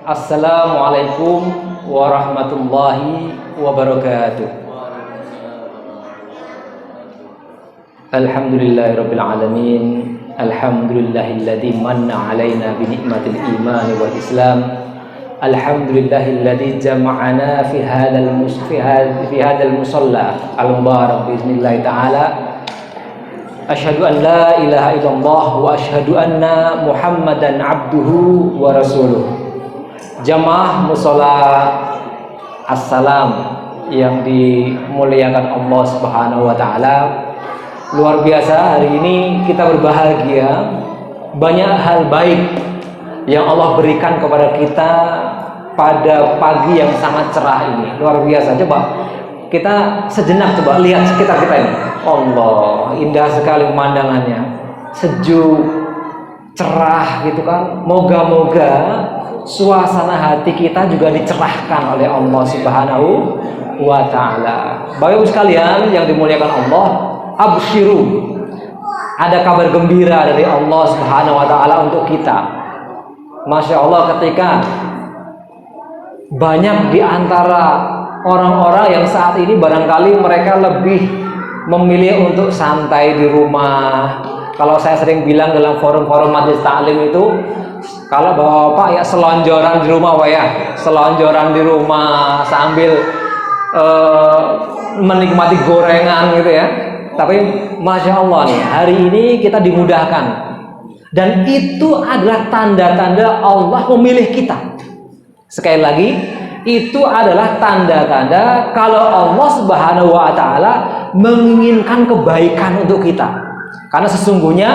Assalamualaikum warahmatullahi wabarakatuh. Alhamdulillahirabbil alamin. Alhamdulillahilladzi manna 'alaina bi ni'matil iman wal islam. Alhamdulillahilladzi jama'ana fi hadzal musalla al-mubarak biiznillah taala. Asyhadu an la ilaha illallah wa asyhadu anna Muhammadan abduhu wa rasuluh. Jamaah mushola assalam yang dimuliakan Allah Subhanahu wa taala. Luar biasa, hari ini kita berbahagia. Banyak hal baik yang Allah berikan kepada kita pada pagi yang sangat cerah ini. Luar biasa. Coba kita sejenak coba lihat sekitar kita ini. Allah, indah sekali pemandangannya. Sejuk, cerah gitu kan. Moga-moga suasana hati kita juga dicerahkan oleh Allah Subhanahu wa taala. Bapak Ibu sekalian yang dimuliakan Allah, absyiru. Ada kabar gembira dari Allah Subhanahu wa taala untuk kita. Masya Allah, ketika banyak di antara orang-orang yang saat ini barangkali mereka lebih memilih untuk santai di rumah. Kalau saya sering bilang dalam forum-forum majelis taklim itu, kalau bapak ya selonjoran di rumah, Pak ya, selonjoran di rumah sambil menikmati gorengan gitu ya. Tapi Masya Allah nih, hari ini kita dimudahkan. Dan itu adalah tanda-tanda Allah memilih kita. Sekali lagi, itu adalah tanda-tanda kalau Allah Subhanahu wa taala menginginkan kebaikan untuk kita. Karena sesungguhnya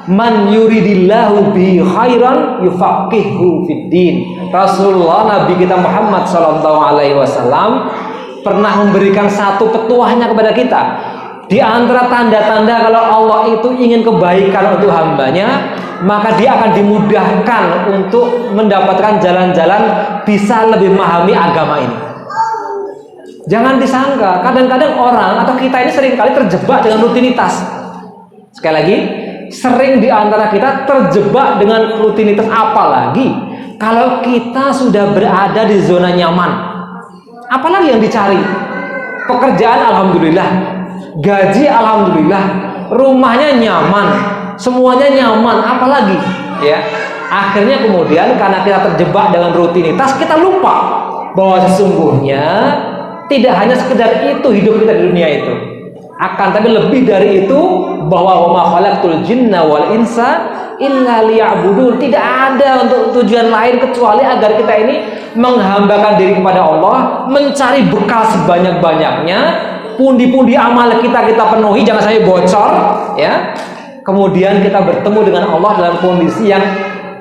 man yuridillahu bihi khairan yufaqihu fiddin. Rasulullah Nabi kita Muhammad sallallahu alaihi wasallam pernah memberikan satu petuahnya kepada kita. Di antara tanda-tanda kalau Allah itu ingin kebaikan untuk hambanya, maka dia akan dimudahkan untuk mendapatkan jalan-jalan bisa lebih memahami agama ini. Jangan disangka, kadang-kadang orang atau kita ini seringkali terjebak dengan rutinitas. Sekali lagi, sering di antara kita terjebak dengan rutinitas, apalagi kalau kita sudah berada di zona nyaman. Apalagi yang dicari? Pekerjaan alhamdulillah, gaji alhamdulillah, rumahnya nyaman, semuanya nyaman, apalagi ya. Akhirnya kemudian karena kita terjebak dengan rutinitas, kita lupa bahwa sesungguhnya tidak hanya sekedar itu hidup kita di dunia itu, akan tapi lebih dari itu, bahwa wa ma khalaqtul jinna wal insa illa liya'budun. Tidak ada untuk tujuan lain kecuali agar kita ini menghambakan diri kepada Allah, mencari bekal sebanyak-banyaknya. Pundi-pundi amal kita penuhi, jangan sampai bocor ya. Kemudian kita bertemu dengan Allah dalam kondisi yang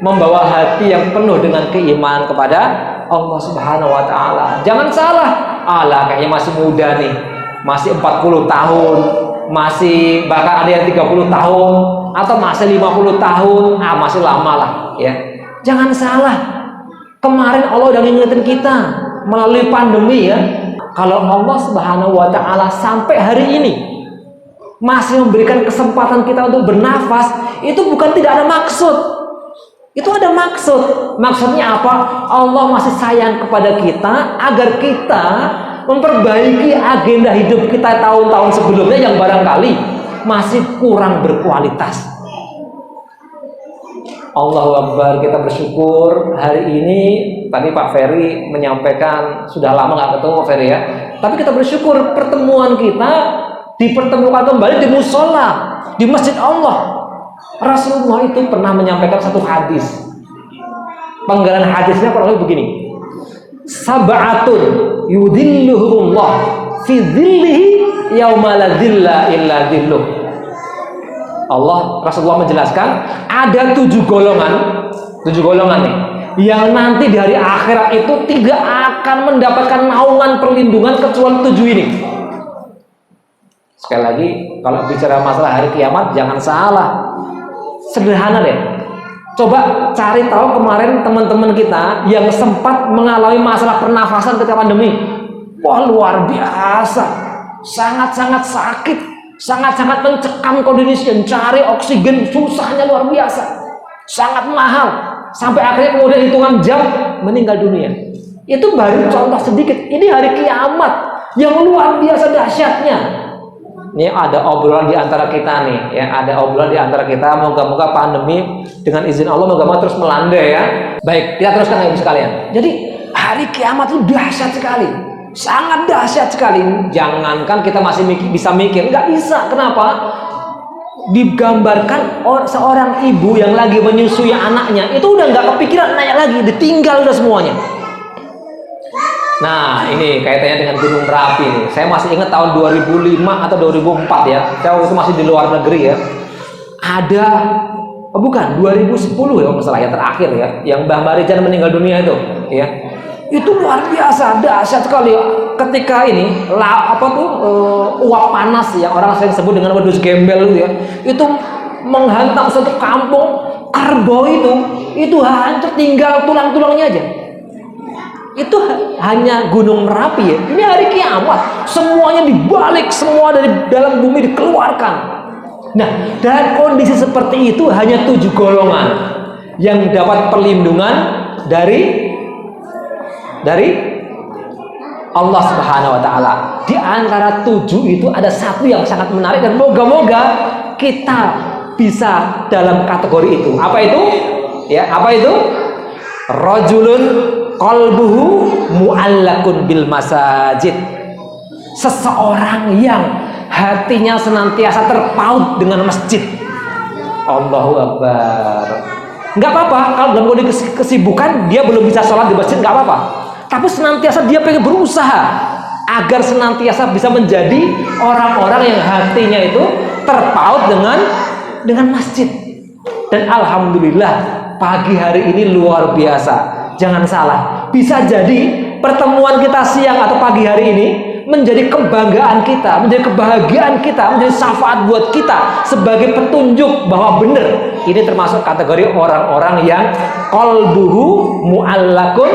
membawa hati yang penuh dengan keimanan kepada Allah Subhanahu wa taala. Jangan salah, Allah kayaknya masih muda nih, masih 40 tahun, masih bahkan ada yang 30 tahun atau masih 50 tahun, masih lama lah ya. Jangan salah. Kemarin Allah udah ngingetin kita melalui pandemi ya. Kalau Allah Subhanahu wa taala sampai hari ini masih memberikan kesempatan kita untuk bernafas, itu bukan tidak ada maksud. Itu ada maksud. Maksudnya apa? Allah masih sayang kepada kita agar kita memperbaiki agenda hidup kita tahun-tahun sebelumnya yang barangkali masih kurang berkualitas. Allahu Akbar, kita bersyukur hari ini. Tadi Pak Ferry menyampaikan sudah lama nggak ketemu Pak Ferry ya, tapi kita bersyukur pertemuan kita dipertemukan kembali di musola, di masjid Allah. Rasulullah itu pernah menyampaikan satu hadis. Penggalan hadisnya kurang lebih begini: sab'atun yudhilluhumullah fi dhillihi yauma la dhilla illa dhilluh. Rasulullah menjelaskan ada 7 golongan nih yang nanti di hari akhirat itu tidak akan mendapatkan naungan perlindungan kecuali 7 ini. Sekali lagi, kalau bicara masalah hari kiamat jangan salah. Sederhana deh. Coba cari tahu kemarin teman-teman kita yang sempat mengalami masalah pernafasan ketika pandemi. Wah, luar biasa. Sangat-sangat sakit, sangat-sangat mencekam kondisi, cari oksigen susahnya luar biasa. Sangat mahal. Sampai akhirnya kemudian hitungan jam meninggal dunia. Itu baru contoh sedikit. Ini hari kiamat yang luar biasa dahsyatnya. Ini ada obrolan di antara kita nih, ya, ada obrolan di antara kita. Moga-moga pandemi dengan izin Allah moga-moga terus melandai ya. Baik, kita teruskan ibu sekalian. Jadi hari kiamat itu dahsyat sekali, sangat dahsyat sekali. Jangankan kita masih bisa mikir, nggak bisa. Kenapa? Digambarkan seorang ibu yang lagi menyusui anaknya, itu udah nggak kepikiran anaknya lagi, ditinggal udah semuanya. Nah, ini kaitannya dengan Gunung Merapi nih. Saya masih ingat tahun 2005 atau 2004 ya. Saya waktu itu masih di luar negeri ya. Ada, bukan 2010 ya masalah yang terakhir ya, yang Mbah Marijan meninggal dunia itu, ya. Itu luar biasa, dahsyat sekali. Ketika ini uap panas yang orang sering sebut dengan wedus gembel itu ya, itu menghantam satu kampung. Kerbau itu hancur, tinggal tulang-tulangnya aja. Itu hanya Gunung Merapi ya. Ini hari kiamat, semuanya dibalik, semua dari dalam bumi dikeluarkan. Nah, dalam kondisi seperti itu hanya 7 golongan yang dapat perlindungan dari Allah Subhanahu wa taala. Di antara 7 itu ada satu yang sangat menarik dan moga-moga kita bisa dalam kategori itu. Apa itu? Ya, apa itu? Rajulun qalbuhu mu'allakun bil masajid. Seseorang yang hatinya senantiasa terpaut dengan masjid. Allahu Akbar. Enggak apa-apa kalau dalam kondisi kesibukan dia belum bisa sholat di masjid, enggak apa-apa. Tapi senantiasa dia pengen berusaha agar senantiasa bisa menjadi orang-orang yang hatinya itu terpaut dengan masjid. Dan alhamdulillah pagi hari ini luar biasa. Jangan salah, bisa jadi pertemuan kita siang atau pagi hari ini menjadi kebanggaan kita, menjadi kebahagiaan kita, menjadi syafaat buat kita sebagai petunjuk bahwa benar ini termasuk kategori orang-orang yang qalbuhu mu'allakun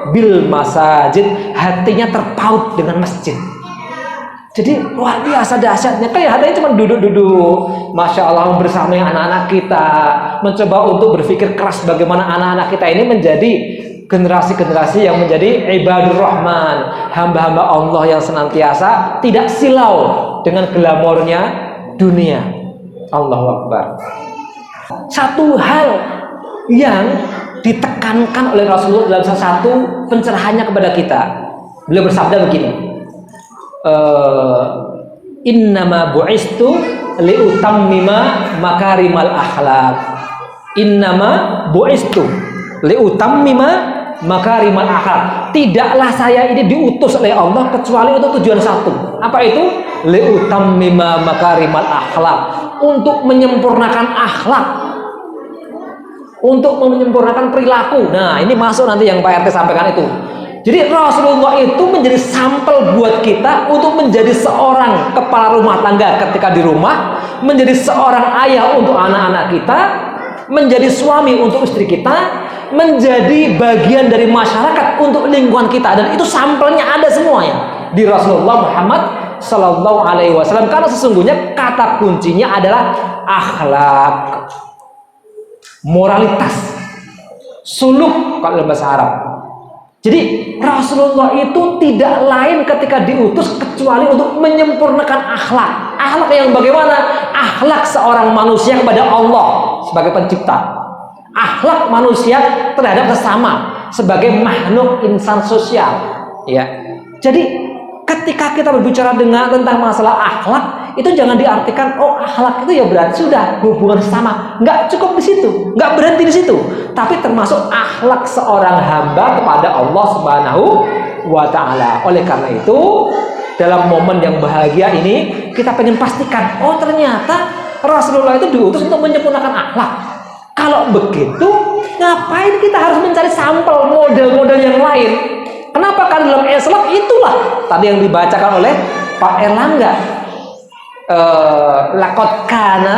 bil masajid, hatinya terpaut dengan masjid. Jadi luar biasa dahsyatnya. Kayak hatinya cuma duduk-duduk, masya Allah, bersama anak-anak kita, mencoba untuk berpikir keras bagaimana anak-anak kita ini menjadi generasi-generasi yang menjadi ibadur rahman, hamba-hamba Allah yang senantiasa tidak silau dengan glamornya dunia. Allahu Akbar. Satu hal yang ditekankan oleh Rasulullah dalam salah satu pencerahannya kepada kita, beliau bersabda begini, innama bu'istu liutammima makarimal akhlaq. Innama bu'istu liutammima makarimal akhlaq. Tidaklah saya ini diutus oleh Allah kecuali untuk tujuan satu. Apa itu? Liutammima makarimal akhlaq, untuk menyempurnakan akhlak, untuk menyempurnakan perilaku. Nah, ini masuk nanti yang Pak RT sampaikan itu. Jadi Rasulullah itu menjadi sampel buat kita untuk menjadi seorang kepala rumah tangga ketika di rumah, menjadi seorang ayah untuk anak-anak kita, menjadi suami untuk istri kita, menjadi bagian dari masyarakat untuk lingkungan kita. Dan itu sampelnya ada semuanya di Rasulullah Muhammad Sallallahu Alaihi Wasallam. Karena sesungguhnya kata kuncinya adalah akhlak, moralitas, suluk kalau dalam bahasa Arab. Jadi Rasulullah itu tidak lain ketika diutus kecuali untuk menyempurnakan akhlak. Akhlak yang bagaimana? Akhlak seorang manusia kepada Allah sebagai pencipta. Akhlak manusia terhadap sesama sebagai makhluk insan sosial. Ya. Jadi ketika kita berbicara tentang masalah akhlak, itu jangan diartikan akhlak itu ya berarti sudah hubungan sesama. Nggak cukup di situ, nggak berhenti di situ. Tapi termasuk akhlak seorang hamba kepada Allah Subhanahu wa Ta'ala. Oleh karena itu, dalam momen yang bahagia ini, kita pengen pastikan, ternyata Rasulullah itu diutus untuk menyempurnakan akhlak. Kalau begitu, ngapain kita harus mencari sampel model-model yang lain? Kenapa? Karena dalam Islam itulah tadi yang dibacakan oleh Pak Erlangga. Laqad kana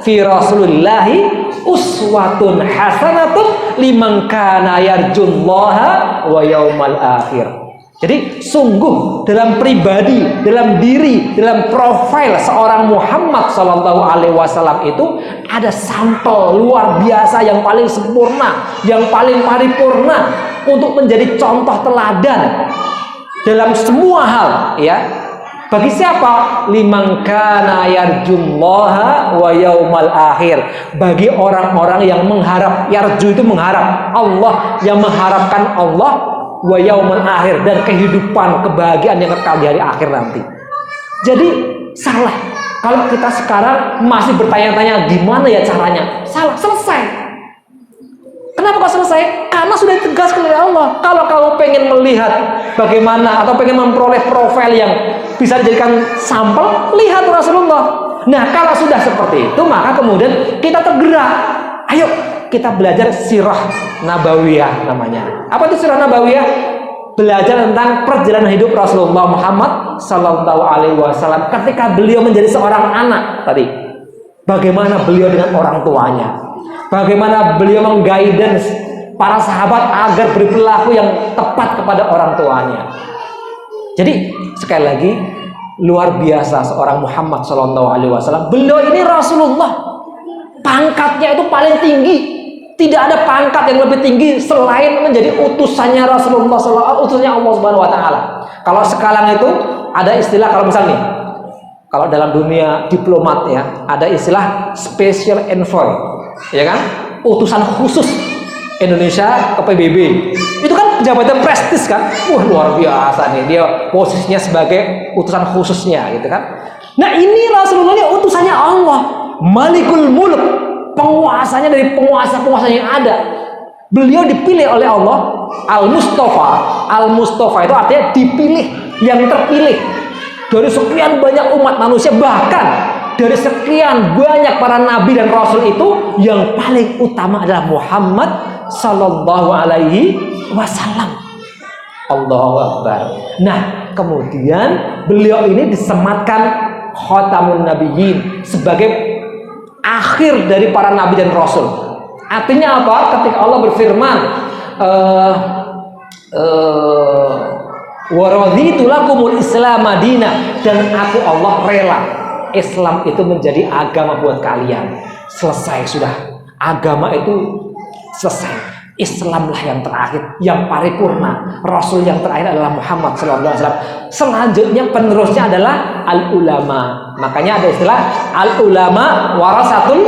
fi Rasulillahi uswatun hasanatun liman kana yarjullaha wa yaumal akhir. Jadi sungguh dalam pribadi, dalam diri, dalam profil seorang Muhammad Sallallahu Alaihi Wasallam itu ada sampel luar biasa yang paling sempurna, yang paling paripurna untuk menjadi contoh teladan dalam semua hal, ya. Bagi siapa? Liman kana yarjullaha wa yaumal akhir. Bagi orang-orang yang mengharap, yarju itu mengharap Allah, yang mengharapkan Allah wa yaumal akhir, dan kehidupan kebahagiaan yang kekal di hari akhir nanti. Jadi salah kalau kita sekarang masih bertanya-tanya gimana ya caranya. Salah, selesai. Kenapa kok selesai? Karena sudah ditegaskan oleh Allah. Kalau kamu pengen melihat bagaimana atau pengen memperoleh profil yang bisa dijadikan sampel, lihat Rasulullah. Nah, kalau sudah seperti itu, maka kemudian kita tergerak. Ayo kita belajar sirah nabawiyah namanya. Apa itu sirah nabawiyah? Belajar tentang perjalanan hidup Rasulullah Muhammad Sallallahu Alaihi Wasallam ketika beliau menjadi seorang anak tadi. Bagaimana beliau dengan orang tuanya? Bagaimana beliau mengguidance para sahabat agar berperilaku yang tepat kepada orang tuanya. Jadi sekali lagi luar biasa seorang Muhammad Sallallahu Alaihi Wasallam. Beliau ini Rasulullah, pangkatnya itu paling tinggi. Tidak ada pangkat yang lebih tinggi selain menjadi utusannya Rasulullah SAW, utusannya Allah Subhanahu Wa Taala. Kalau sekarang itu ada istilah, kalau misalnya nih, kalau dalam dunia diplomat ya, ada istilah special envoy, ya kan? Utusan khusus Indonesia ke PBB. Itu kan jabatan prestis kan? Luar biasa nih, dia posisinya sebagai utusan khususnya gitu kan. Nah, ini Rasulullah ini utusannya Allah, Malikul Mulk, penguasanya dari penguasa-penguasa yang ada. Beliau dipilih oleh Allah, Al-Mustafa. Al-Mustafa itu artinya dipilih, yang terpilih dari sekian banyak umat manusia, bahkan dari sekian banyak para nabi dan rasul itu yang paling utama adalah Muhammad Sallallahu Alaihi Wasallam. Allahu Akbar. Nah, kemudian beliau ini disematkan Khatamun Nabiyyin sebagai akhir dari para nabi dan rasul. Artinya apa? Ketika Allah berfirman, wa raditu lakumul Islam madinah, dan aku Allah rela Islam itu menjadi agama buat kalian. Selesai sudah. Agama itu selesai. Islamlah yang terakhir, yang paripurna. Rasul yang terakhir adalah Muhammad sallallahu alaihi wasallam. Selanjutnya penerusnya adalah al-ulama. Makanya ada istilah al-ulama warasatul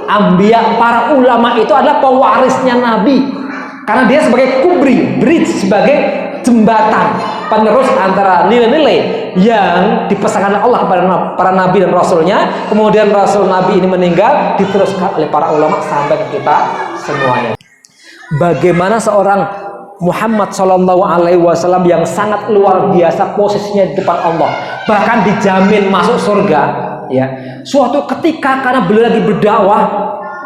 anbiya. Para ulama itu adalah pewarisnya nabi. Karena dia sebagai kubri, bridge, sebagai jembatan penerus antara nilai-nilai yang dipesankan Allah kepada para nabi dan rasulnya. Kemudian rasul nabi ini meninggal, diteruskan oleh para ulama sampai ke kita semuanya. Bagaimana seorang Muhammad Sallallahu Alaihi Wasallam yang sangat luar biasa posisinya di depan Allah, bahkan dijamin masuk surga. Ya, suatu ketika karena beliau lagi berdakwah,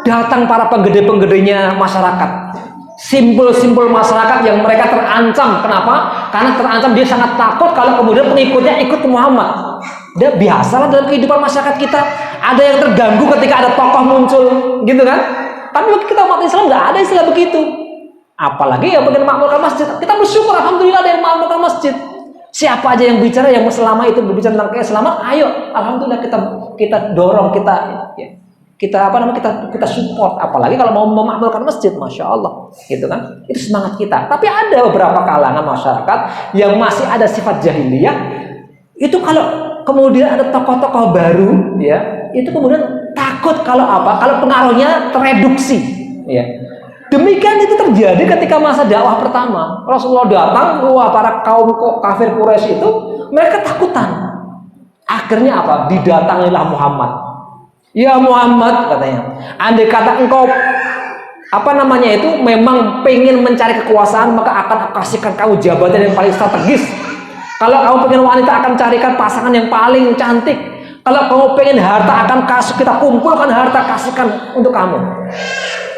datang para penggede-penggedenya masyarakat, simpul-simpul masyarakat yang mereka terancam. Kenapa? Karena terancam, dia sangat takut kalau kemudian pengikutnya ikut ke Muhammad. Dia biasalah dalam kehidupan masyarakat kita, ada yang terganggu ketika ada tokoh muncul, gitu kan? Tapi bagi kita umat Islam nggak ada istilah begitu. Apalagi yang pengen makmurkan masjid. Kita bersyukur, alhamdulillah ada yang makmurkan masjid. Siapa aja yang bicara, yang selama itu berbicara tentang keislaman, ayo, alhamdulillah kita dorong, kita support. Apalagi kalau mau memakmurkan masjid, masya Allah, gitu kan? Itu semangat kita. Tapi ada beberapa kalangan masyarakat yang masih ada sifat jahiliyah. Itu kalau kemudian ada tokoh-tokoh baru, ya, itu kemudian takut kalau apa? Kalau pengaruhnya tereduksi, ya. Demikian itu terjadi ketika masa dakwah pertama. Rasulullah datang, para kaum kafir Quraisy itu mereka takutan. Akhirnya apa? Didatangilah Muhammad. Ya Muhammad, katanya, andai kata engkau memang pengen mencari kekuasaan, maka akan kasihkan kamu jabatan yang paling strategis. Kalau kamu pengen wanita, akan carikan pasangan yang paling cantik. Kalau kamu pengen harta, akan kita kumpulkan harta, kasihkan untuk kamu.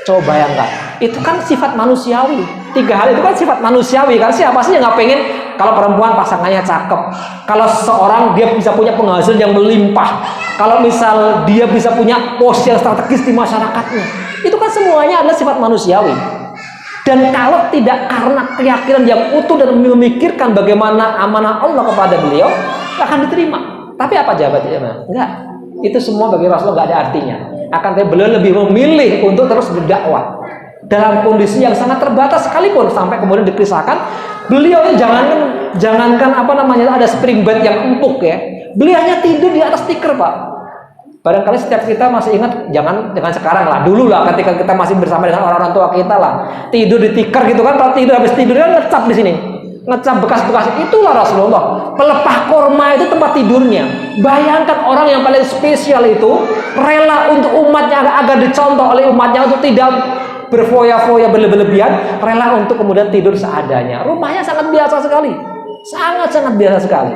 Coba bayangkan, itu kan sifat manusiawi. 3 hal itu kan sifat manusiawi. Kan siapa sih yang nggak pengen kalau perempuan pasangannya cakep, kalau seseorang dia bisa punya penghasilan yang melimpah, kalau misal dia bisa punya posisi yang strategis di masyarakatnya. Itu kan semuanya adalah sifat manusiawi. Dan kalau tidak karena keyakinan yang utuh dan memikirkan bagaimana amanah Allah kepada beliau, akan diterima. Tapi apa jawabannya? Enggak. Itu semua bagi Rasulullah nggak ada artinya. Akan tetapi beliau lebih memilih untuk terus berdakwah. dalam kondisi yang sangat terbatas sekalipun, sampai kemudian dikisahkan beliau ini jangankan ada spring bed yang empuk ya, beliau hanya tidur di atas tikar, Pak. Barangkali setiap kita masih ingat, jangan sekarang lah, dulu lah ketika kita masih bersama dengan orang-orang tua kita lah, tidur di tikar gitu kan. Kalau tidur, habis tidur kan ngecap di sini, ngecap bekas-bekas. Itulah Rasulullah, pelepah korma itu tempat tidurnya. Bayangkan orang yang paling spesial itu rela untuk umatnya agar dicontoh oleh umatnya untuk tidak berfoya-foya berlebihan, rela untuk kemudian tidur seadanya. Rumahnya sangat biasa sekali, sangat biasa sekali.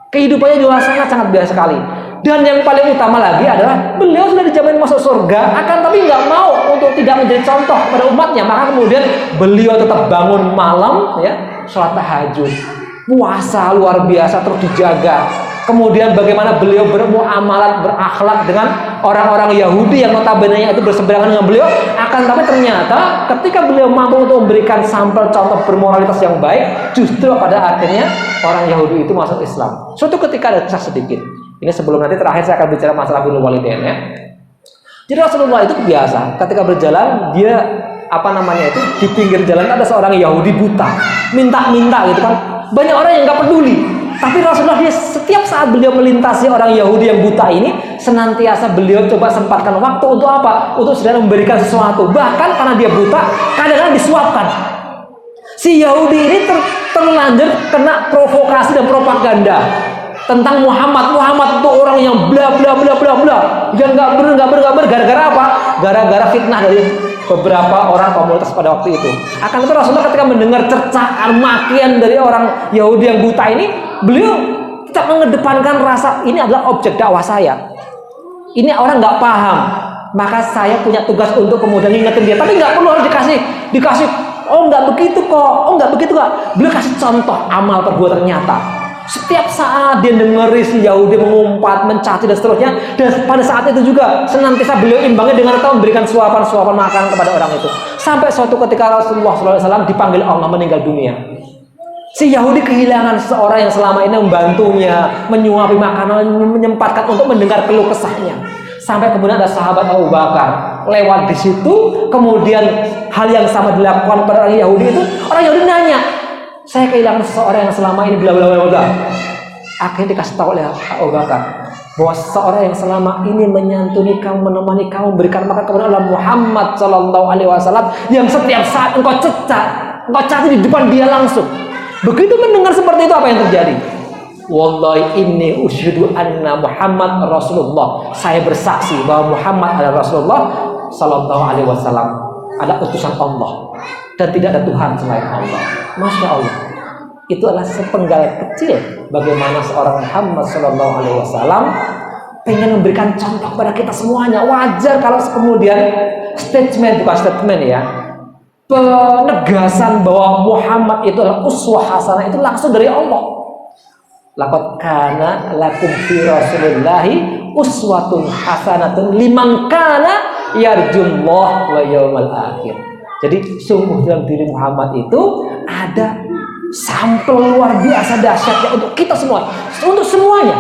Kehidupannya juga sangat biasa sekali. Dan yang paling utama lagi adalah beliau sudah dijamin masuk surga, tapi nggak mau untuk tidak menjadi contoh pada umatnya. Maka kemudian beliau tetap bangun malam, ya, sholat tahajud, puasa luar biasa terus dijaga. Kemudian bagaimana beliau bermuamalat, berakhlak dengan orang-orang Yahudi yang notabene itu berseberangan dengan beliau. Tapi ternyata ketika beliau mampu untuk memberikan sampel contoh bermoralitas yang baik, justru pada akhirnya orang Yahudi itu masuk Islam. Suatu ketika ada kisah sedikit. Ini sebelum nanti terakhir saya akan bicara masalah birrul walidain ya. Jadi Rasulullah itu biasa ketika berjalan, dia di pinggir jalan ada seorang Yahudi buta, minta gitu kan. Banyak orang yang nggak peduli. Tapi Rasulullah, dia setiap saat beliau melintasi orang Yahudi yang buta ini, senantiasa beliau coba sempatkan waktu untuk apa? Untuk sedang memberikan sesuatu. Bahkan karena dia buta, kadang-kadang disuapkan. Si Yahudi ini terlanjur kena provokasi dan propaganda tentang Muhammad itu orang yang bla bla bla bla bla, dan nggak ber, gara-gara apa? Gara-gara fitnah dari beberapa orang komunitas pada waktu itu. Akan itu Rasulullah ketika mendengar cercaan makian dari orang Yahudi yang buta ini, beliau tetap mengedepankan rasa ini adalah objek dakwah saya. Ini orang nggak paham, maka saya punya tugas untuk kemudian ngingetin dia. Tapi nggak perlu harus dikasih. Oh nggak begitu kok. Oh nggak begitu kok. Beliau kasih contoh amal perbuatan nyata. Setiap saat dia dengerin si Yahudi mengumpat, mencaci dan seterusnya, dan pada saat itu juga senantiasa beliau imbangi dengan memberikan suapan makanan kepada orang itu. Sampai suatu ketika Rasulullah SAW dipanggil Allah meninggal dunia. Si Yahudi kehilangan seorang yang selama ini membantunya, menyuapi makanan, menyempatkan untuk mendengar keluh kesahnya. Sampai kemudian ada sahabat Abu Bakar lewat di situ, kemudian hal yang sama dilakukan pada orang Yahudi itu. Orang Yahudi nanya, saya kehilangan seseorang yang selama ini bla bla bla bla. Akhirnya dikasih tahu oleh Abu Bakar bahwa seseorang yang selama ini menyantuni kamu, menemani kamu, berikan makan kepada Allah Muhammad Sallallahu Alaihi Wasallam, yang setiap saat engkau caci di depan dia langsung. Begitu mendengar seperti itu, apa yang terjadi? Wallahi inni ushidu anna Muhammad Rasulullah. Saya bersaksi bahwa Muhammad adalah Rasulullah Sallallahu Alaihi Wasallam, ada utusan Allah dan tidak ada Tuhan selain Allah. Masya Allah. Itu adalah sepenggal kecil bagaimana seorang Muhammad Sallallahu Alaihi Wasallam pengen memberikan contoh pada kita semuanya. Wajar kalau kemudian bukan statement ya, penegasan bahwa Muhammad itu adalah uswah hasanah itu langsung dari Allah. Laqad kana lakum fi Rasulillahi uswatun hasanatun liman kana yarjullah wa yaumal akhir. Jadi sungguh dalam diri Muhammad itu ada sampel luar biasa dahsyatnya untuk kita semua, untuk semuanya.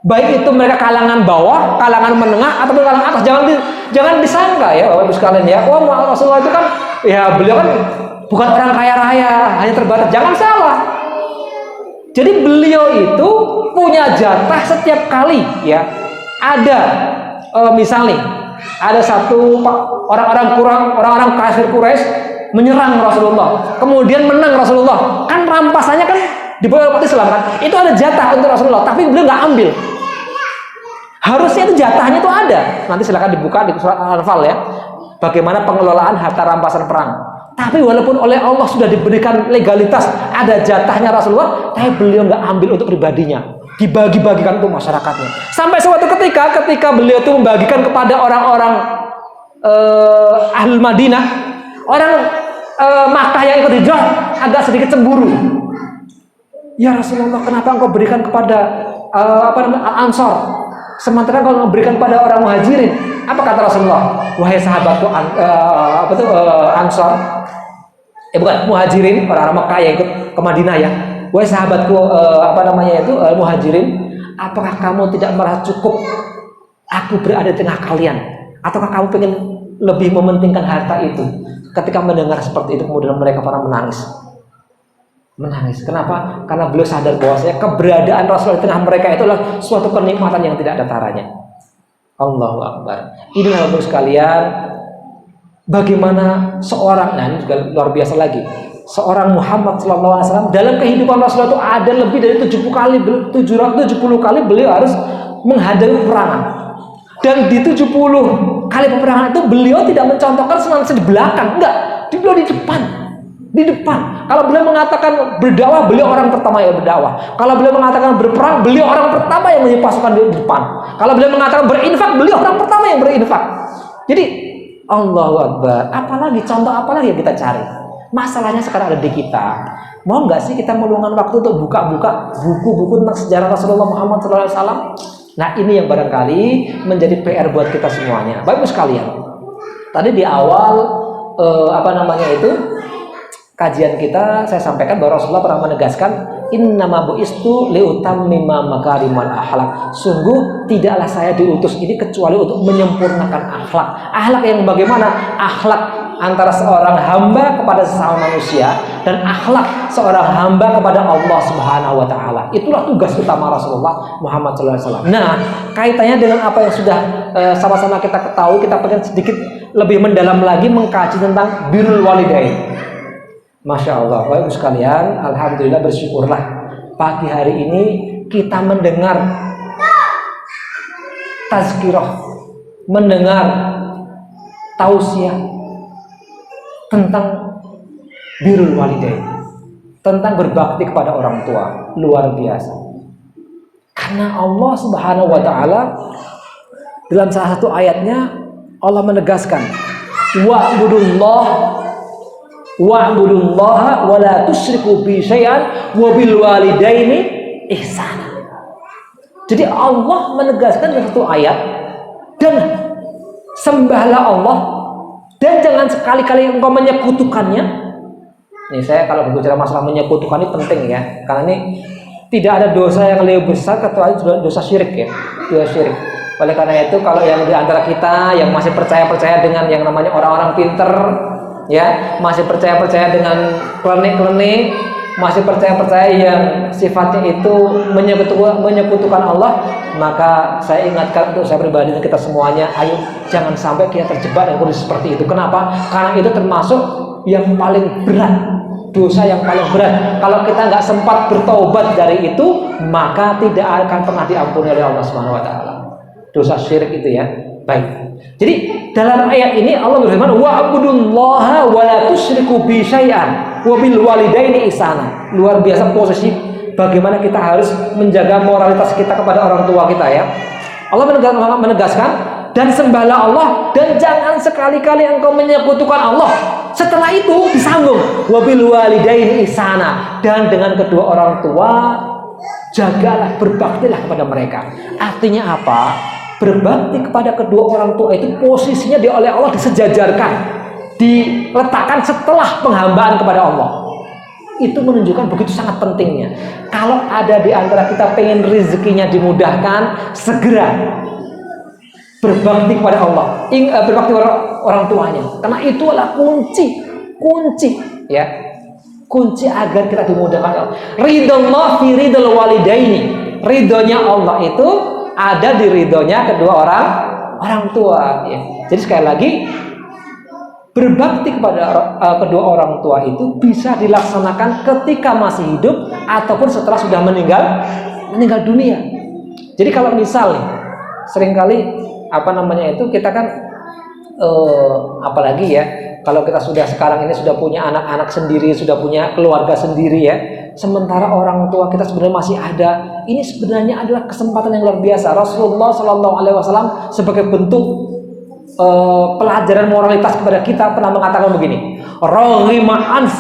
Baik itu mereka kalangan bawah, kalangan menengah, atau kalangan atas. Jangan disangka ya Bapak Ibu sekalian ya, Rasulullah itu kan ya beliau kan bukan orang kaya raya, hanya terbatas. Jangan salah. Jadi beliau itu punya jatah setiap kali ya. Ada misalnya ada satu orang-orang kafir Quraisy menyerang Rasulullah, kemudian menang Rasulullah. Kan rampasannya kan dibawa umat Islam kan. Itu ada jatah untuk Rasulullah, tapi beliau nggak ambil. Harusnya itu jatahnya itu ada. Nanti silakan dibuka di surat Al-Anfal ya. Bagaimana pengelolaan harta rampasan perang. Tapi walaupun oleh Allah sudah diberikan legalitas, ada jatahnya Rasulullah, tapi beliau nggak ambil untuk pribadinya, dibagi-bagikan untuk masyarakatnya. Sampai suatu ketika beliau itu membagikan kepada orang-orang Ahlul Madinah, orang Makkah yang ikut hijrah agak sedikit cemburu. Ya Rasulullah, kenapa engkau berikan kepada Ansor, sementara engkau memberikan kepada orang Muhajirin? Apa kata Rasulullah? Wahai sahabatku Ansor, bukan Muhajirin, orang-orang Makkah yang ikut ke Madinah ya. Wahai sahabatku Muhajirin, apakah kamu tidak merasa cukup aku berada di tengah kalian? Ataukah kamu pengen lebih mementingkan harta itu. Ketika mendengar seperti itu, kemudian mereka para menangis. Kenapa? Karena beliau sadar bahwasanya keberadaan Rasul di tengah mereka itu adalah suatu kenikmatan yang tidak ada taranya. Allahu Akbar. Inilah Bapak sekalian, bagaimana seorang, nah ini juga luar biasa lagi, seorang Muhammad SAW dalam kehidupan Rasulullah itu ada lebih dari 770 kali beliau harus menghadapi peperangan. Dan di 70 kali peperangan itu beliau tidak mencontohkan senantiasa di belakang, enggak, beliau di depan. Di depan. Kalau beliau mengatakan berdakwah, beliau orang pertama yang berdakwah. Kalau beliau mengatakan berperang, beliau orang pertama yang menjadi pasukan di depan. Kalau beliau mengatakan berinfak, beliau orang pertama yang berinfak. Jadi Allahu Akbar. Apalagi contoh apalagi yang kita cari? Masalahnya sekarang ada di kita. Mau nggak sih kita meluangkan waktu untuk buka-buka buku-buku tentang sejarah Rasulullah Muhammad SAW? Nah, ini yang barangkali menjadi PR buat kita semuanya. Baik sekalian. Tadi di awal kajian kita saya sampaikan bahwa Rasulullah pernah menegaskan innama bu'istu liutammima makarimal akhlak. Sungguh tidaklah saya diutus ini kecuali untuk menyempurnakan akhlak. Akhlak yang bagaimana? Akhlak antara seorang hamba kepada sesama manusia dan akhlak seorang hamba kepada Allah Subhanahu wa taala. Itulah tugas utama Rasulullah Muhammad SAW. Nah, kaitannya dengan apa yang sudah sama-sama kita ketahui, kita pengen sedikit lebih mendalam lagi mengkaji tentang birrul walidain. Masya Allah, Bapak Ibu sekalian, alhamdulillah bersyukurlah pagi hari ini kita mendengar tazkirah, mendengar tausiah tentang birrul walidain, tentang berbakti kepada orang tua. Luar biasa. Karena Allah Subhanahu wa taala dalam salah satu ayatnya Allah menegaskan wa'budullaha wa la tusyriku bi syai'an wa bil walidaini ihsana. Jadi Allah menegaskan dalam satu ayat, dan sembahlah Allah dan jangan sekali-kali engkau menyekutukannya. Nih, saya kalau berbicara masalah menyekutukan ini penting ya, karena ini tidak ada dosa yang lebih besar kecuali dosa syirik ya, dosa syirik. Oleh karena itu, kalau yang di antara kita yang masih percaya dengan yang namanya orang-orang pinter, ya, masih percaya dengan klenik-klenik, masih percaya yang sifatnya itu menyekutukan Allah, maka saya ingatkan untuk saya pribadi dan kita semuanya, ayo jangan sampai kita terjebak dengan kondisi seperti itu. Kenapa? Karena itu termasuk yang paling berat, dosa yang paling berat. Kalau kita nggak sempat bertobat dari itu, maka tidak akan pernah diampuni oleh Allah Subhanahu wa taala. Dosa syirik itu ya. Baik. Jadi dalam ayat ini Allah berfirman wa'budullaha wa la tusyriku bi syai'an wa bil walidaini ihsana. Luar biasa posisi bagaimana kita harus menjaga moralitas kita kepada orang tua kita ya. Allah menegaskan dan sembahlah Allah dan jangan sekali-kali engkau menyekutukan Allah. Setelah itu disambung wa bil walidaini ihsana, dan dengan kedua orang tua jagalah, berbaktilah kepada mereka. Artinya apa? Berbakti kepada kedua orang tua itu posisinya oleh Allah disejajarkan, diletakkan setelah penghambaan kepada Allah. Itu menunjukkan begitu sangat pentingnya. Kalau ada di antara kita pengen rezekinya dimudahkan, segera berbakti kepada Allah, berbakti kepada orang tuanya, karena itu adalah kunci ya, kunci agar kita dimudahkan. Ridallah fi ridal walidaini, ridhonya Allah itu ada di ridhonya kedua orang tua ya. Jadi sekali lagi, berbakti kepada kedua orang tua itu bisa dilaksanakan ketika masih hidup ataupun setelah sudah meninggal dunia. Jadi kalau misal nih, seringkali kita kan apalagi ya, kalau kita sudah sekarang ini sudah punya anak-anak sendiri, sudah punya keluarga sendiri ya, sementara orang tua kita sebenarnya masih ada. Ini sebenarnya adalah kesempatan yang luar biasa. Rasulullah SAW sebagai bentuk pelajaran moralitas kepada kita pernah mengatakan begini, roghima anf,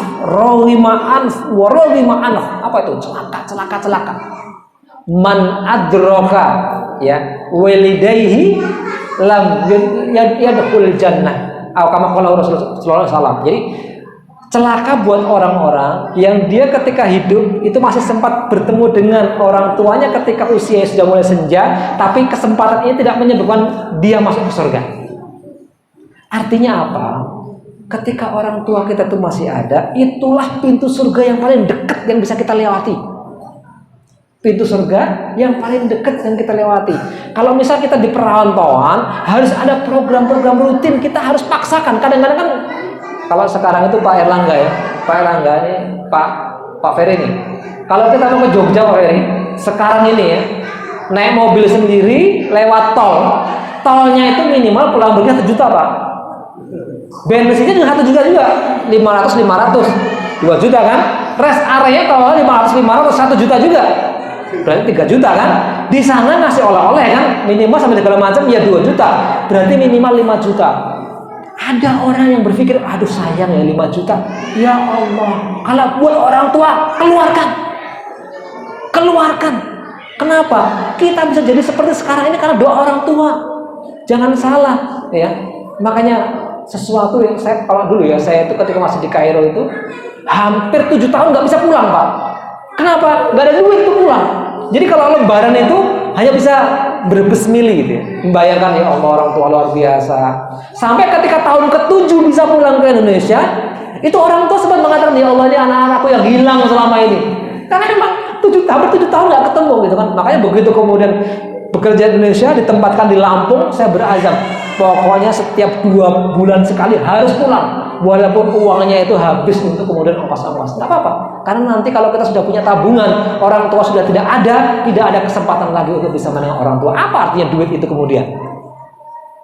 apa itu? Celaka. Man adroka ya walidayhi lam yadkhul jannah. Kama qala Rasulullah SAW. Jadi celaka buat orang-orang yang dia ketika hidup itu masih sempat bertemu dengan orang tuanya ketika usia sudah mulai senja, tapi kesempatan ini tidak menyebabkan dia masuk ke surga. Artinya apa? Ketika orang tua kita itu masih ada, itulah pintu surga yang paling dekat yang bisa kita lewati. Pintu surga yang paling dekat yang kita lewati. Kalau misal kita di perantauan, harus ada program-program rutin, kita harus paksakan. Kadang-kadang kan, kalau sekarang itu Pak Erlangga ya, Pak Erlangga ini, Pak Ferry nih. Kalau kita mau ke Jogja Pak Ferry, sekarang ini ya, naik mobil sendiri lewat tol, tolnya itu minimal pulang pergi 1 juta Pak. Bensinnya juga 1 juta juga, 500, 2 juta kan? Rest area kalau 500, 1 juta juga. Berarti 3 juta kan? Di sana ngasih oleh-oleh kan? Minimal sampai segala macam ya 2 juta. Berarti minimal 5 juta. Ada orang yang berpikir, aduh sayang ya 5 juta. Ya Allah, kalau buat orang tua, keluarkan. Keluarkan. Kenapa? Kita bisa jadi seperti sekarang ini karena doa orang tua. Jangan salah ya. Makanya sesuatu yang saya, kalau dulu ya, saya itu ketika masih di Kairo itu hampir 7 tahun nggak bisa pulang Pak. Kenapa? Gak ada duit untuk pulang. Jadi kalau lebaran itu hanya bisa berbesmili gitu ya, membayangkan ya Allah orang tua luar biasa. Sampai ketika tahun ke-7 bisa pulang ke Indonesia, itu orang tua sempat mengatakan ya Allah ini anak-anakku yang hilang selama ini. Karena memang hampir 7 tahun nggak ketemu gitu kan. Makanya begitu kemudian bekerja di Indonesia, ditempatkan di Lampung, saya berazam pokoknya setiap 2 bulan sekali harus pulang. Walaupun uangnya itu habis untuk kemudian ongkos-ongkos, nggak apa-apa. Karena nanti kalau kita sudah punya tabungan, orang tua sudah tidak ada kesempatan lagi untuk bisa menengok orang tua. Apa artinya duit itu kemudian?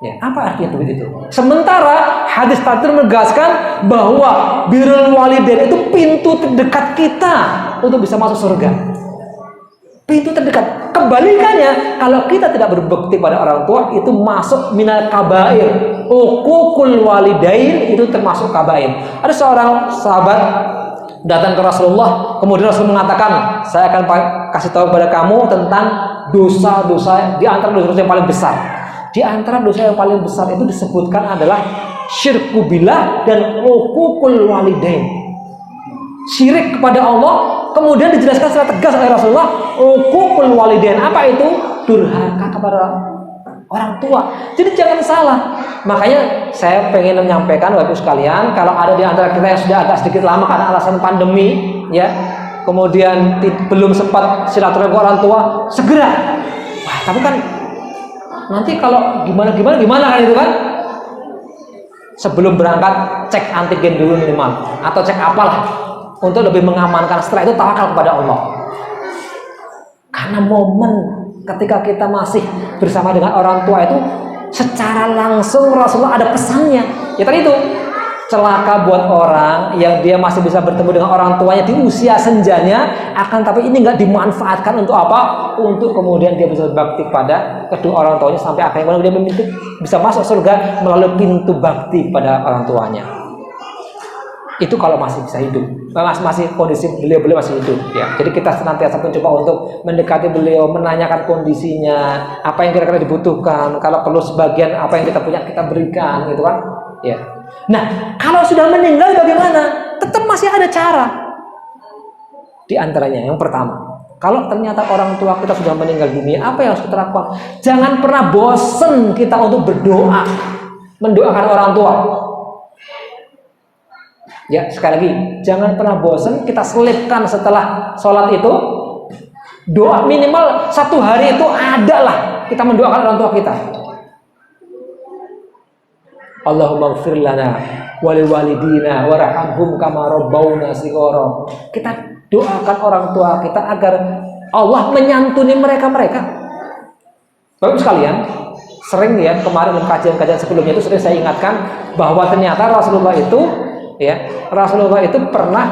Ya, apa artinya duit itu? Sementara hadis tadi menegaskan bahwa birrul walidain itu pintu terdekat kita untuk bisa masuk surga. Pintu terdekat. Kebalikannya, kalau kita tidak berbakti pada orang tua, itu masuk minal kabair. Uququl walidain itu termasuk kabair. Ada seorang sahabat datang ke Rasulullah, kemudian Rasul mengatakan, saya akan kasih tahu kepada kamu tentang dosa-dosa di antara dosa-dosa yang paling besar. Di antara dosa yang paling besar itu disebutkan adalah syirku billah dan uququl walidain. Syirik kepada Allah, kemudian dijelaskan secara tegas oleh Rasulullah, uququl walidain. Apa itu? Durhaka kepada orang tua. Jadi jangan salah. Makanya saya pengen menyampaikan Bapak sekalian, kalau ada di antara kita yang sudah agak sedikit lama karena alasan pandemi, ya, kemudian belum sempat silaturahmi ke orang tua, segera. Wah, tapi kan nanti kalau gimana kan itu kan? Sebelum berangkat cek antigen dulu minimal, atau cek apalah, untuk lebih mengamankan. Setelah itu tawakal kepada Allah. Karena momen ketika kita masih bersama dengan orang tua itu secara langsung Rasulullah ada pesannya. Ya tadi itu, celaka buat orang yang dia masih bisa bertemu dengan orang tuanya di usia senjanya, akan tapi ini nggak dimanfaatkan untuk apa? Untuk kemudian dia bisa berbakti pada kedua orang tuanya sampai akhirnya dia bisa masuk surga melalui pintu bakti pada orang tuanya. Itu kalau masih bisa hidup, masih kondisi beliau masih hidup ya. Jadi kita senantiasa mencoba untuk mendekati beliau, menanyakan kondisinya, apa yang kira-kira dibutuhkan, kalau perlu sebagian apa yang kita punya kita berikan gitu kan ya. Nah, kalau sudah meninggal bagaimana? Tetap masih ada cara. Di antaranya yang pertama, kalau ternyata orang tua kita sudah meninggal dunia, apa yang harus kita lakukan? Jangan pernah bosan kita untuk berdoa, mendoakan orang tua. Ya, sekali lagi, jangan pernah bosan, kita selipkan setelah sholat itu doa minimal 1 hari itu adalah kita mendoakan orang tua kita. Allahumma ighfir lana wa liwalidina warhamhum kama rabbawna shighara. Kita doakan orang tua kita agar Allah menyantuni mereka. Bapak sekalian, sering ya kemarin dalam kajian-kajian sebelumnya itu sering saya ingatkan bahwa ternyata Rasulullah itu pernah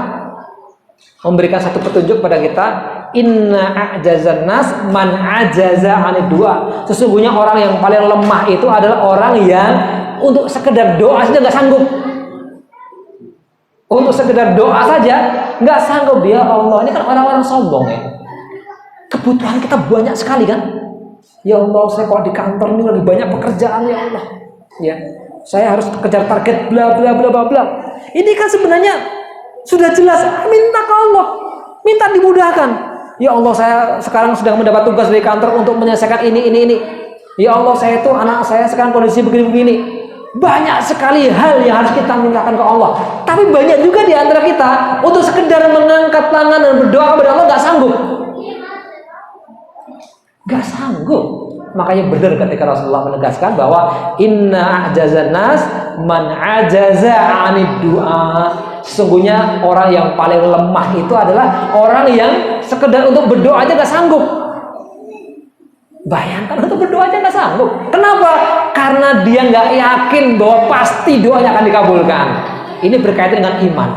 memberikan satu petunjuk pada kita, inna a'jazan nas man ajaza 'anid du'a. Sesungguhnya orang yang paling lemah itu adalah orang yang untuk sekedar doa saja nggak sanggup. Untuk sekedar doa saja nggak sanggup. Ya Allah, ini kan orang-orang sombong ya. Kebutuhan kita banyak sekali kan. Ya Allah, saya kalau di kantor ini lagi banyak pekerjaan ya Allah. Ya, saya harus kejar target bla bla bla bla bla. Ini kan sebenarnya sudah jelas, minta ke Allah, minta dimudahkan. Ya Allah, saya sekarang sedang mendapat tugas dari kantor untuk menyelesaikan ini. Ya Allah, anak saya sekarang kondisi begini-begini. Banyak sekali hal yang harus kita mintakan ke Allah. Tapi banyak juga di antara kita untuk sekedar mengangkat tangan dan berdoa kepada Allah nggak sanggup. Nggak sanggup. Makanya benar ketika Rasulullah menegaskan bahwa inna a'jazan nas man ajaza 'anid du'a. Sesungguhnya orang yang paling lemah itu adalah orang yang sekedar untuk berdoa aja nggak sanggup. Bayangkan untuk berdoa aja nggak sanggup. Kenapa? Karena dia nggak yakin bahwa pasti doanya akan dikabulkan. Ini berkaitan dengan iman.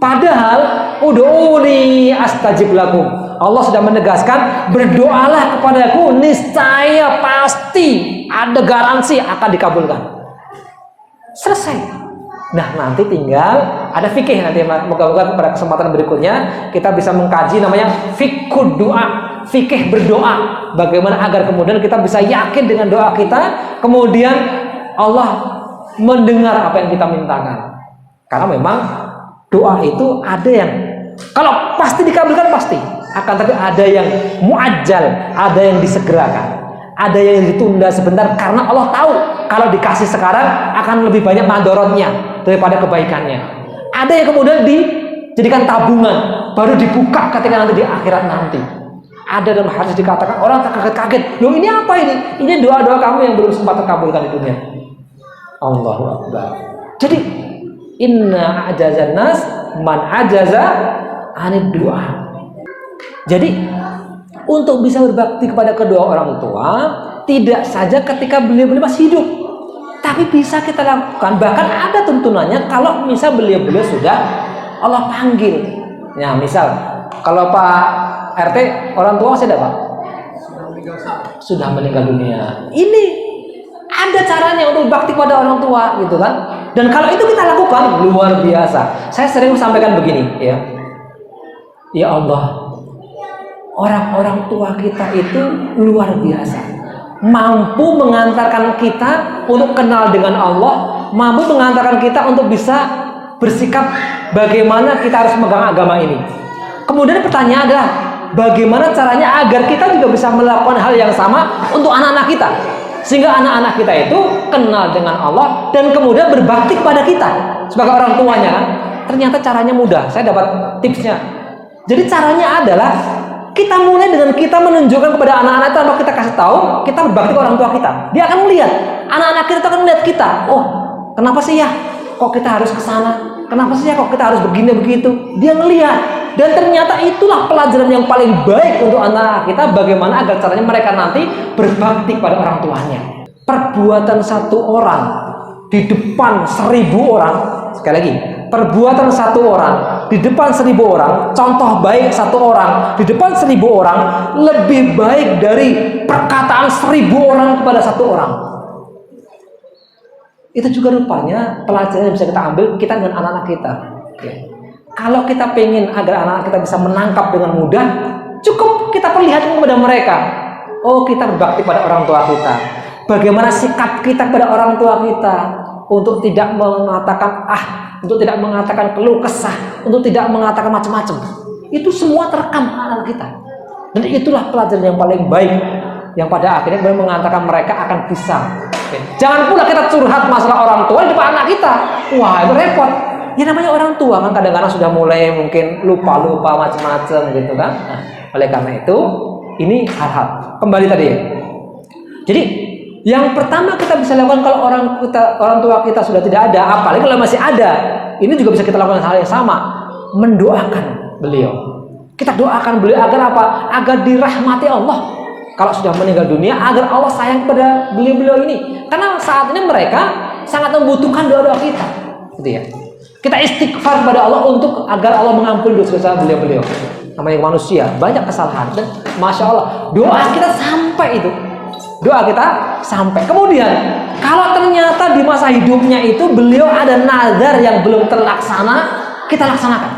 Padahal ud'uni astajib lakum. Allah sudah menegaskan, berdoalah kepadaku, niscaya pasti ada garansi akan dikabulkan. Selesai. Nah, nanti tinggal ada fikih nanti, moga-moga pada kesempatan berikutnya kita bisa mengkaji namanya fiqhud doa, fikih berdoa. Bagaimana agar kemudian kita bisa yakin dengan doa kita, kemudian Allah mendengar apa yang kita mintakan. Karena memang doa itu ada yang kalau pasti dikabulkan pasti, akan tapi ada yang muajjal, ada yang disegerakan, ada yang ditunda sebentar karena Allah tahu kalau dikasih sekarang akan lebih banyak mandorotnya daripada kebaikannya. Ada yang kemudian dijadikan tabungan baru dibuka ketika nanti di akhirat nanti. Ada dalam hadis dikatakan orang terkaget-kaget, loh ini apa ini? Ini doa-doa kamu yang belum sempat terkabulkan di dunia. Allahu Akbar. Jadi inna a'jazan nas man ajaza 'anid du'a. Jadi untuk bisa berbakti kepada kedua orang tua tidak saja ketika beliau-beliau masih hidup, tapi bisa kita lakukan. Bahkan ada tuntunannya kalau misal beliau-beliau sudah Allah panggil. Ya, misal kalau Pak RT orang tua masih ada Pak? Sudah meninggal dunia. Ini ada caranya untuk bakti pada orang tua gitu kan. Dan kalau itu kita lakukan luar biasa. Saya sering sampaikan begini ya. Ya Allah, orang-orang tua kita itu luar biasa. Mampu mengantarkan kita untuk kenal dengan Allah, mampu mengantarkan kita untuk bisa bersikap bagaimana kita harus memegang agama ini. Kemudian pertanyaan adalah bagaimana caranya agar kita juga bisa melakukan hal yang sama untuk anak-anak kita, sehingga anak-anak kita itu kenal dengan Allah dan kemudian berbakti kepada kita sebagai orang tuanya kan. Ternyata caranya mudah. Saya dapat tipsnya. Jadi caranya adalah kita mulai dengan kita menunjukkan kepada anak-anak tanpa kita kasih tahu, kita berbakti ke orang tua kita. Dia akan melihat, anak-anak kita akan melihat kita. Oh, kenapa sih ya? Kok kita harus ke sana? Kenapa sih ya kok kita harus begini begitu? Dia ngelihat. Dan ternyata itulah pelajaran yang paling baik untuk anak kita, bagaimana agar caranya mereka nanti berbakti pada orang tuanya. Perbuatan satu orang di depan 1000 orang, sekali lagi, perbuatan satu orang di depan 1000 orang, contoh baik satu orang di depan 1000 orang lebih baik dari perkataan 1000 orang kepada satu orang. Itu juga rupanya pelajaran yang bisa kita ambil kita dengan anak-anak kita. Oke. Kalau kita pengen agar anak-anak kita bisa menangkap dengan mudah, cukup kita perlihatkan kepada mereka. Oh, kita berbakti pada orang tua kita. Bagaimana sikap kita pada orang tua kita untuk tidak mengatakan untuk tidak mengatakan keluh kesah, untuk tidak mengatakan macam-macam. Itu semua terekam anak kita. Dan itulah pelajaran yang paling baik yang pada akhirnya mengatakan mereka akan bisa. Jangan pula kita curhat masalah orang tua di depan anak kita. Wah, itu repot. Ya namanya orang tua kan kadang-kadang sudah mulai mungkin lupa-lupa macam-macam gitu kan. Nah, oleh karena itu ini hal-hal kembali tadi ya. Jadi yang pertama kita bisa lakukan kalau orang tua kita sudah tidak ada, apalagi kalau masih ada, ini juga bisa kita lakukan hal yang sama, mendoakan beliau. Kita doakan beliau agar apa? Agar dirahmati Allah. Kalau sudah meninggal dunia, agar Allah sayang kepada beliau-beliau ini. Karena saat ini mereka sangat membutuhkan doa-doa kita, gitu ya. Kita istighfar kepada Allah untuk agar Allah mengampuni dosa-dosa beliau-beliau. Namanya manusia, banyak kesalahan dan masya Allah doa kita sampai itu. Doa kita sampai. Kemudian kalau ternyata di masa hidupnya itu beliau ada nazar yang belum terlaksana, kita laksanakan.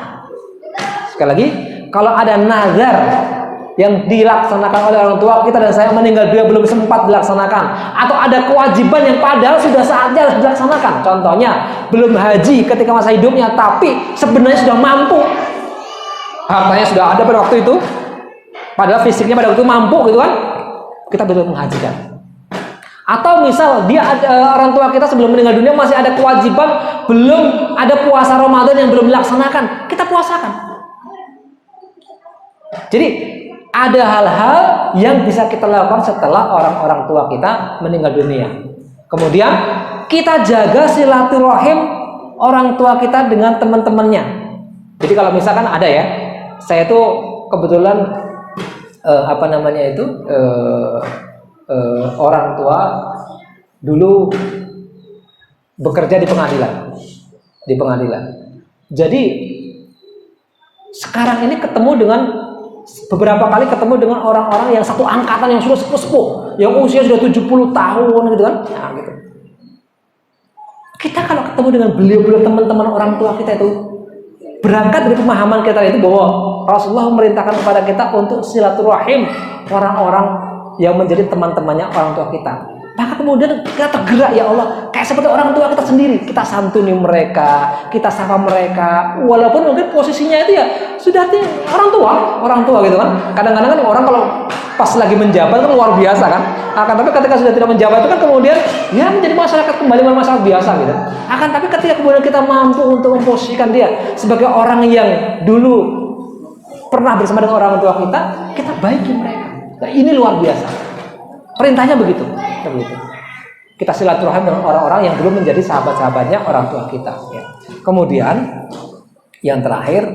Sekali lagi, kalau ada nazar yang dilaksanakan oleh orang tua kita dan saya meninggal dia belum sempat dilaksanakan, atau ada kewajiban yang padahal sudah saatnya harus dilaksanakan. Contohnya belum haji ketika masa hidupnya, tapi sebenarnya sudah mampu, hartanya sudah ada pada waktu itu, padahal fisiknya pada waktu itu mampu gitu kan, kita belum menghajikan. Atau misal dia orang tua kita sebelum meninggal dunia masih ada kewajiban, belum ada puasa Ramadan yang belum dilaksanakan, kita puasakan. Jadi ada hal-hal yang bisa kita lakukan setelah orang-orang tua kita meninggal dunia. Kemudian kita jaga silaturahim orang tua kita dengan teman-temannya. Jadi kalau misalkan ada ya, saya tuh kebetulan orang tua dulu bekerja di pengadilan. Jadi sekarang ini beberapa kali ketemu dengan orang-orang yang satu angkatan yang sudah sepuh, yang usia sudah 70 tahun gitu kan. Nah, gitu. Kita kalau ketemu dengan beliau-beliau teman-teman orang tua kita itu, berangkat dari pemahaman kita itu bahwa Rasulullah memerintahkan kepada kita untuk silaturahim orang-orang yang menjadi teman-temannya orang tua kita. Maka kemudian kita tergerak, ya Allah, kayak seperti orang tua kita sendiri. Kita santuni mereka, kita sapa mereka, walaupun mungkin posisinya itu ya sudah orang tua gitu kan. Kadang-kadang kan orang kalau pas lagi menjabat kan luar biasa kan. Tapi ketika sudah tidak menjabat itu kan kemudian ya menjadi masyarakat kembali masyarakat biasa gitu. Tapi ketika kemudian kita mampu untuk memposisikan dia sebagai orang yang dulu pernah bersama dengan orang tua kita baiki mereka. Nah, ini luar biasa. Perintahnya begitu. Kita silaturahim dengan orang-orang yang dulu menjadi sahabat-sahabatnya orang tua kita. Ya. Kemudian yang terakhir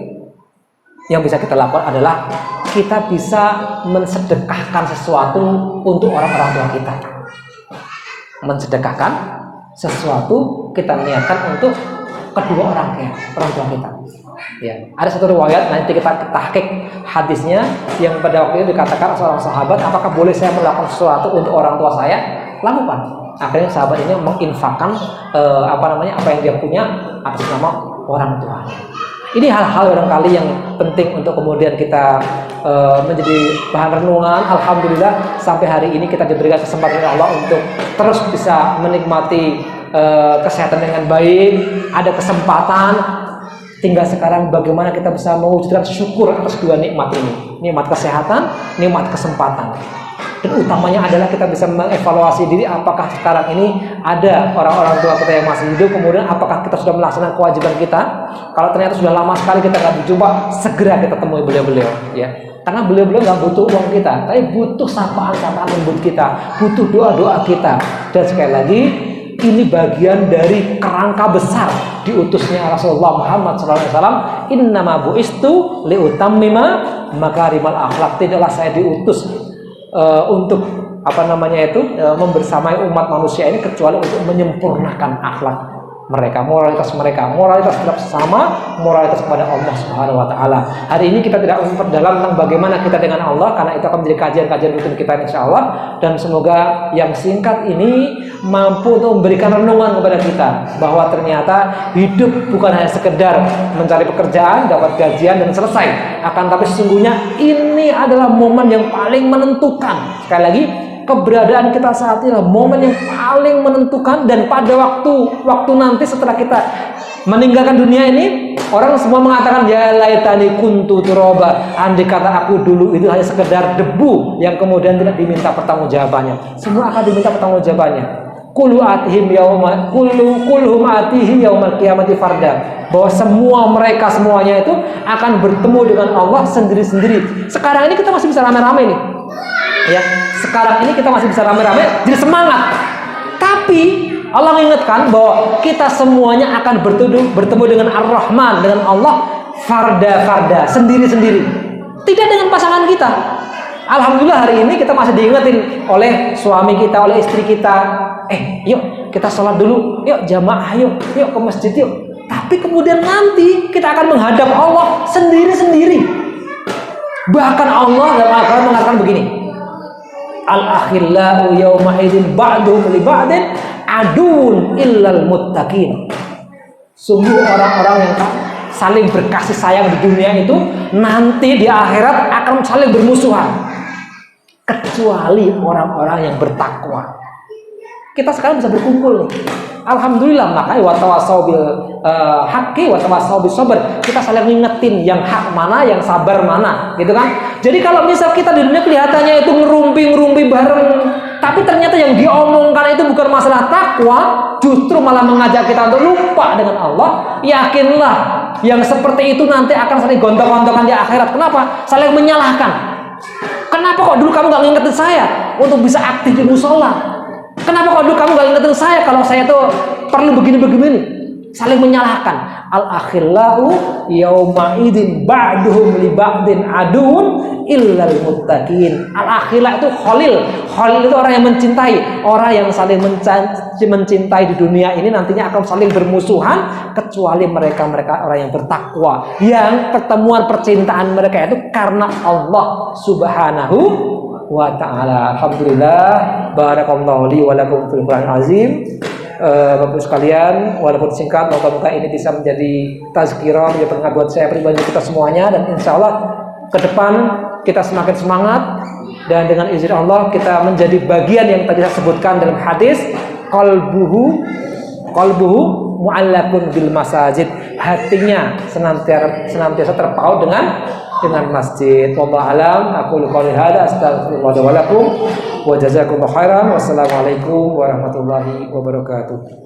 yang bisa kita lakukan adalah kita bisa mensedekahkan sesuatu untuk orang-orang tua kita. Mensedekahkan sesuatu kita niatkan untuk kedua orang tua kita. Ya, ada satu riwayat nanti kita tahqiq hadisnya yang pada waktu itu dikatakan seorang sahabat, apakah boleh saya melakukan sesuatu untuk orang tua saya? Lakukan. Akhirnya sahabat ini menginfakkan apa yang dia punya atas nama orang tuanya. Ini hal-hal barangkali yang penting untuk kemudian kita menjadi bahan renungan. Alhamdulillah sampai hari ini kita diberikan kesempatan oleh Allah untuk terus bisa menikmati kesehatan dengan baik, ada kesempatan. Tinggal sekarang bagaimana kita bisa mewujudkan syukur atas dua nikmat ini, nikmat kesehatan, nikmat kesempatan. Dan utamanya adalah kita bisa mengevaluasi diri, apakah sekarang ini ada orang-orang tua kita yang masih hidup, kemudian apakah kita sudah melaksanakan kewajiban kita. Kalau ternyata sudah lama sekali kita nggak berjumpa, segera kita temui beliau-beliau, ya. Karena beliau-beliau nggak butuh uang kita, tapi butuh sapaan-sapaan lembut kita, butuh doa-doa kita. Dan sekali lagi, ini bagian dari kerangka besar diutusnya Rasulullah Muhammad SAW. Innama bu'istu liutammima makarimal akhlak. Tidaklah saya diutus untuk membersamai umat manusia ini kecuali untuk menyempurnakan akhlak moralitas tetap sama, moralitas kepada Allah Subhanahu wa taala. Hari ini kita tidak memperdalam tentang bagaimana kita dengan Allah, karena itu akan menjadi kajian-kajian rutin kita insyaallah, dan semoga yang singkat ini mampu untuk memberikan renungan kepada kita bahwa ternyata hidup bukan hanya sekedar mencari pekerjaan, dapat gajian dan selesai. Akan tapi sesungguhnya ini adalah momen yang paling menentukan. Sekali lagi, keberadaan kita saat ini adalah momen yang paling menentukan, dan pada waktu nanti setelah kita meninggalkan dunia ini, orang semua mengatakan ya laitani kuntu turaba, andai kata aku dulu itu hanya sekedar debu yang kemudian tidak diminta pertanggungjawabannya. Semua akan diminta pertanggungjawabannya. Kullu atihim yauma kulluhum atihi yaumal qiyamati farda. Bahwa mereka semuanya itu akan bertemu dengan Allah sendiri-sendiri. Sekarang ini kita masih bisa rame-rame nih. Ya, sekarang ini kita masih bisa rame-rame, jadi semangat. Tapi Allah mengingatkan bahwa kita semuanya akan bertemu dengan Ar-Rahman, dengan Allah farda, sendiri-sendiri. Tidak dengan pasangan kita. Alhamdulillah hari ini kita masih diingetin oleh suami kita, oleh istri kita. Yuk kita sholat dulu, yuk jamaah, yuk ke masjid yuk. Tapi kemudian nanti kita akan menghadap Allah sendiri-sendiri. Bahkan Allah dalam Al-Quran mengatakan begini, al-akhillau yawma idzin ba'duhum li ba'din aduun illal muttaqin. Sungguh orang-orang yang saling berkasih sayang di dunia itu nanti di akhirat akan saling bermusuhan, kecuali orang-orang yang bertakwa. Kita sekarang bisa berkumpul nih. Alhamdulillah, makanya watawasau bil haqqi watawasau bis sabr. Kita saling ngingetin yang hak mana, yang sabar mana, gitu kan? Jadi kalau misal kita di dunia kelihatannya itu ngerumpi bareng, Tapi ternyata yang diomongkan itu bukan masalah takwa, justru malah mengajak kita untuk lupa dengan Allah. Yakinlah, yang seperti itu nanti akan saling gontok-gontokan di akhirat. Kenapa? Saling menyalahkan. Kenapa kok dulu kamu gak ngingetin saya untuk bisa aktif di musola? Kenapa kok dulu kamu gak ngingetin saya kalau saya tuh perlu begini-begini? Saling menyalahkan. Al-akhillau yauma idin ba'duhum li ba'din adun illal muttaqin. Al-akhillah itu khalil. Khalil itu orang yang mencintai. Orang yang saling mencintai di dunia ini nantinya akan saling bermusuhan kecuali mereka-mereka orang yang bertakwa. Yang pertemuan percintaan mereka itu karena Allah Subhanahu wa ta'ala. Alhamdulillah, barakallahu li wa lakum fil Qur'anil azim. Bapak sekalian, walaupun singkat, moga-moga ini bisa menjadi tazkirah, menjadi pengingat buat saya pribadi, kita semuanya, dan insya Allah ke depan kita semakin semangat, dan dengan izin Allah kita menjadi bagian yang tadi saya sebutkan dalam hadis, qalbuhu mu'allakun bil masajid, hatinya senantiasa terpaut dengan masjid. Wallahu alam, aku qouli hada, astaghfirullah wa lakum wa jazakumullahu khairan. Wassalamualaikum warahmatullahi wabarakatuh.